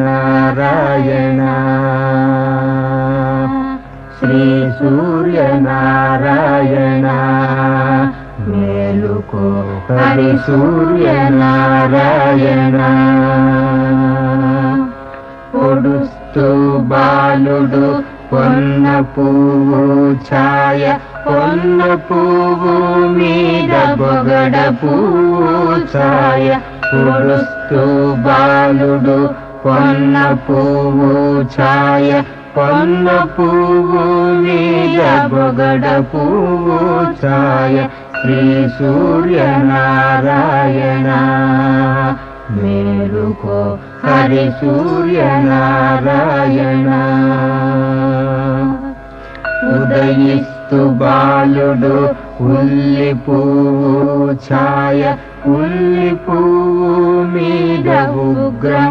సూర్యనారాయణ శ్రీ సూర్యనారాయణ మేలుకో హరి సూర్యనారాయణ పొడుస్తూ బాలుడు పొన్న పువ్వు ఛాయ పొన్న పువ్వు మీద బొగడ పువ్వు ఛాయ పొడుస్తూ బాలుడు పొన్న పువ్వు ఛాయ పొన్న పువ్వు మీద బొగడ పువ్వు ఛాయ శ్రీ సూర్యనారాయణ మేలుకో హరి సూర్యనారాయణ ఉదయిస్తు బాలుడు ఉల్లి పువ్వు ఛాయ ఉల్లి పువ్వు మీద ఉగ్రం